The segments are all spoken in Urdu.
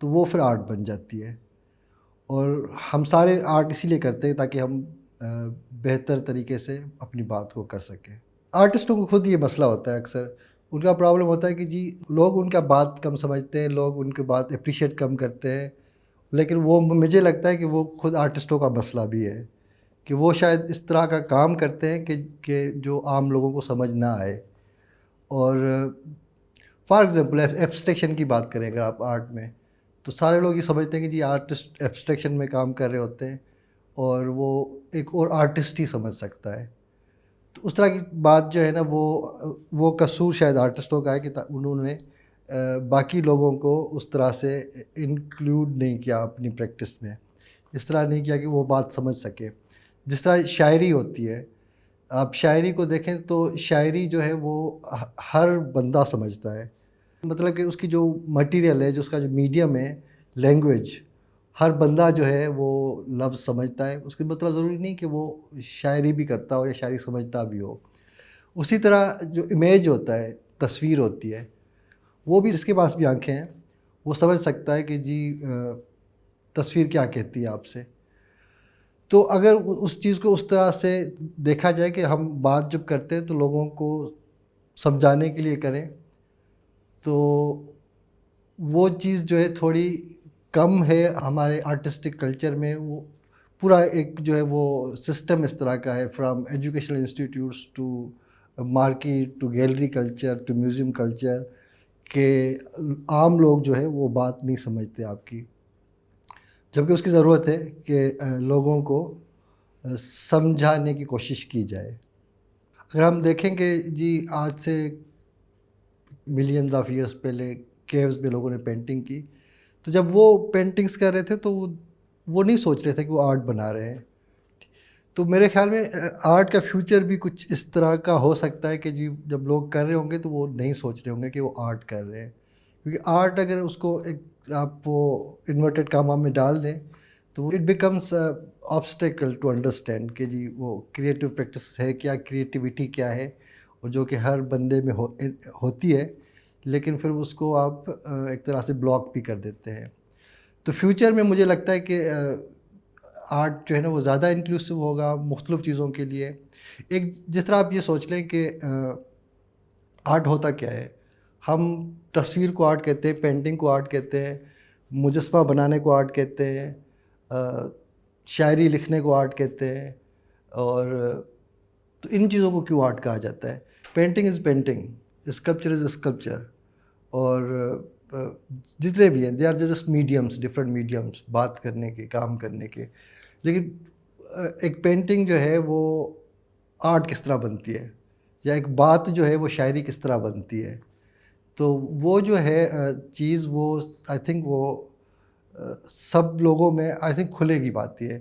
تو وہ پھر آرٹ بن جاتی ہے. اور ہم سارے آرٹ اسی لیے کرتے ہیں تاکہ ہم بہتر طریقے سے اپنی بات کو کر سکیں. آرٹسٹوں کو خود یہ مسئلہ ہوتا ہے اکثر. ان کا پرابلم ہوتا ہے کہ جی لوگ ان کا بات کم سمجھتے ہیں, لوگ ان کی بات اپریشیٹ کم کرتے ہیں, لیکن وہ مجھے لگتا ہے کہ وہ خود آرٹسٹوں کا مسئلہ بھی ہے کہ وہ شاید اس طرح کا کام کرتے ہیں کہ جو عام لوگوں کو سمجھ نہ آئے. اور فار ایگزامپل ایبسٹریکشن کی بات کریں اگر آپ آرٹ میں, تو سارے لوگ یہ سمجھتے ہیں کہ جی آرٹسٹ ایبسٹریکشن میں کام کر رہے ہوتے ہیں اور وہ ایک اور آرٹسٹ ہی سمجھ سکتا ہے. تو اس طرح کی بات جو ہے نا وہ قصور شاید آرٹسٹوں کا ہے کہ انہوں نے باقی لوگوں کو اس طرح سے انکلوڈ نہیں کیا اپنی پریکٹس میں, اس طرح نہیں کیا کہ وہ بات سمجھ سکے. جس طرح شاعری ہوتی ہے, آپ شاعری کو دیکھیں تو شاعری جو ہے وہ ہر بندہ سمجھتا ہے. مطلب کہ اس کی جو مٹیریل ہے, جو اس کا جو میڈیم ہے, لینگویج, ہر بندہ جو ہے وہ لفظ سمجھتا ہے. اس کا مطلب ضروری نہیں کہ وہ شاعری بھی کرتا ہو یا شاعری سمجھتا بھی ہو. اسی طرح جو امیج ہوتا ہے, تصویر ہوتی ہے, وہ بھی جس کے پاس بھی آنکھیں ہیں وہ سمجھ سکتا ہے کہ جی تصویر کیا کہتی ہے آپ سے. تو اگر اس چیز کو اس طرح سے دیکھا جائے کہ ہم بات جب کرتے ہیں تو لوگوں کو سمجھانے کے لیے کریں, تو وہ چیز جو ہے تھوڑی کم ہے ہمارے آرٹسٹک کلچر میں. وہ پورا ایک جو ہے وہ سسٹم اس طرح کا ہے, from educational institutes to market to gallery culture to museum culture, کہ عام لوگ جو ہے وہ بات نہیں سمجھتے آپ کی, جبکہ اس کی ضرورت ہے کہ لوگوں کو سمجھانے کی کوشش کی جائے. اگر ہم دیکھیں کہ جی آج سے ملینز آف ایئرس پہلے کیوز میں لوگوں نے پینٹنگ کی, تو جب وہ پینٹنگز کر رہے تھے تو وہ نہیں سوچ رہے تھے کہ وہ آرٹ بنا رہے ہیں. تو میرے خیال میں آرٹ کا فیوچر بھی کچھ اس طرح کا ہو سکتا ہے کہ جی جب لوگ کر رہے ہوں گے تو وہ نہیں سوچ رہے ہوں گے کہ وہ آرٹ کر رہے ہیں. کیونکہ آرٹ اگر اس کو ایک آپ وہ انورٹیڈ کاما میں ڈال دیں تو it becomes obstacle to understand کہ جی وہ کریٹیو پریکٹس ہے کیا, کریٹیوٹی کیا ہے, اور جو کہ ہر بندے میں ہوتی ہے, لیکن پھر اس کو آپ ایک طرح سے بلاک بھی کر دیتے ہیں. تو فیوچر میں مجھے لگتا ہے کہ آرٹ جو ہے نا وہ زیادہ انکلوسیو ہوگا مختلف چیزوں کے لیے. ایک جس طرح آپ یہ سوچ لیں کہ آرٹ ہوتا کیا ہے, ہم تصویر کو آرٹ کہتے ہیں, پینٹنگ کو آرٹ کہتے ہیں, مجسمہ بنانے کو آرٹ کہتے ہیں, شاعری لکھنے کو آرٹ کہتے ہیں, اور تو ان چیزوں کو کیوں آرٹ کہا جاتا ہے؟ Painting is painting, sculpture is sculpture, اور جتنے بھی ہیں they are just mediums, different mediums بات کرنے کے, کام کرنے کے. لیکن ایک پینٹنگ جو ہے وہ آرٹ کس طرح بنتی ہے, یا ایک بات جو ہے وہ شاعری کس طرح بنتی ہے. تو وہ جو ہے چیز وہ آئی تھنک وہ سب لوگوں میں آئی تھنک کھلے گی بات یہ ہے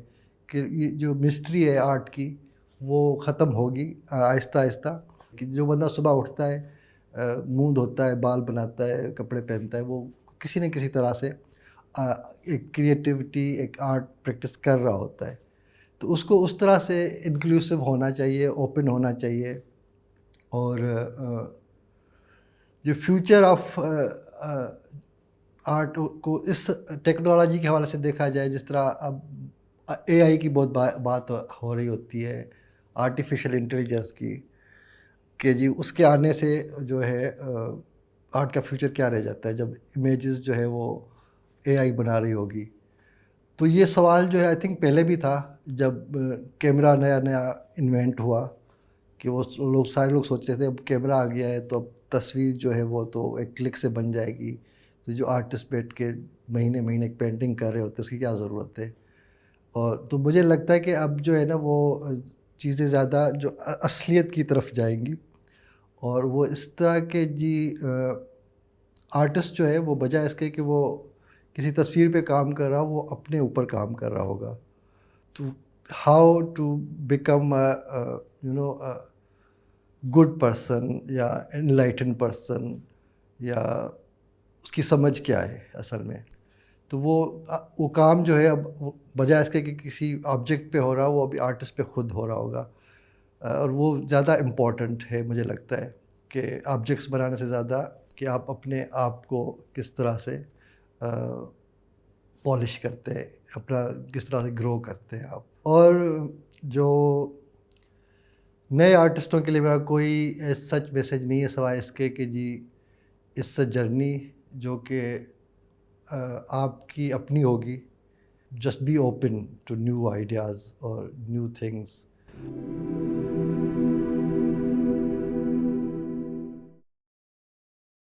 کہ یہ جو مسٹری ہے آرٹ کی وہ ختم ہوگی آہستہ آہستہ. کہ جو بندہ صبح اٹھتا ہے, منہ دھوتا ہے, بال بناتا ہے, کپڑے پہنتا ہے, وہ کسی نہ کسی طرح سے ایک کریٹیوٹی, ایک آرٹ پریکٹس کر رہا ہوتا ہے. تو اس کو اس طرح سے انکلوسیو ہونا چاہیے, اوپن ہونا چاہیے. اور جو فیوچر آف آرٹ کو اس ٹیکنالوجی کے حوالے سے دیکھا جائے, جس طرح اب اے آئی کی بہت بات ہو رہی ہوتی ہے, آرٹیفیشل انٹیلیجنس کی, کہ جی اس کے آنے سے جو ہے آرٹ کا فیوچر کیا رہ جاتا ہے جب امیجز جو ہے وہ اے آئی بنا رہی ہوگی. تو یہ سوال جو ہے آئی تھنک پہلے بھی تھا جب کیمرہ نیا نیا انوینٹ ہوا, کہ وہ سارے لوگ سوچ رہے تھے اب کیمرہ آ گیا ہے تو اب تصویر جو ہے وہ تو ایک کلک سے بن جائے گی, تو جو آرٹسٹ بیٹھ کے مہینے مہینے ایک پینٹنگ کر رہے ہوتے اس کی کیا ضرورت ہے. اور تو مجھے لگتا ہے کہ اب جو ہے نا وہ چیزیں زیادہ جو اصلیت کی طرف جائیں گی, اور وہ اس طرح کے جی آرٹسٹ جو ہے وہ بجائے اس کے کہ وہ کسی تصویر پہ کام کر رہا ہو, وہ اپنے اوپر کام کر رہا ہوگا. تو how to become good person یا انلائٹن پرسن, یا اس کی سمجھ کیا ہے اصل میں. تو وہ کام جو ہے اب بجائے اس کے کہ کسی آبجیکٹ پہ ہو رہا, وہ ابھی آرٹسٹ پہ خود ہو رہا ہوگا. اور وہ زیادہ امپورٹنٹ ہے مجھے لگتا ہے کہ آبجیکٹس بنانے سے زیادہ کہ آپ اپنے آپ کو کس طرح سے پالش کرتے ہیں، اپنا کس طرح سے گرو کرتے ہیں آپ. اور جو نئے آرٹسٹوں کے لیے میرا کوئی سچ میسیج نہیں ہے سوائے اس کے کہ جی اس جرنی جو کہ آپ کی اپنی ہوگی. Just be open to new ideas اور نیو تھنگس.